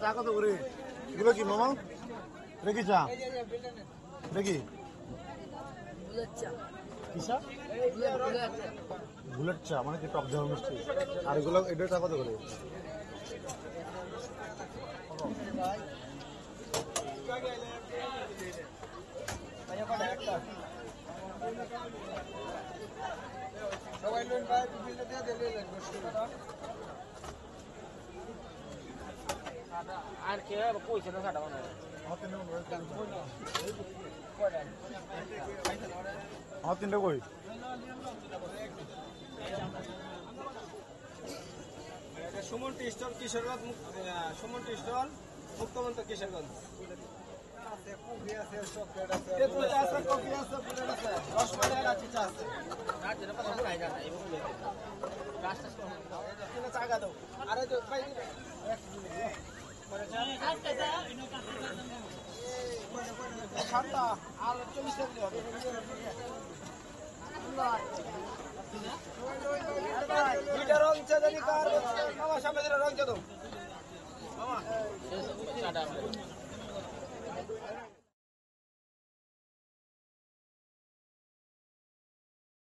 চা কত করে এগুলো কি মামা দেখি চা দেখি বুলেট চা মানে কি টক ঝাল মিষ্টি আর এগুলো এটা চা কত করে আর কে পয়সা না কাটা বানায় আমার তিনটা কই Suman tea stall Kishoreganj Suman tea stall মুক্তমন্ত কিশোরগঞ্জ রং চাঁদানি কার আমার সামনে রং চাঁদো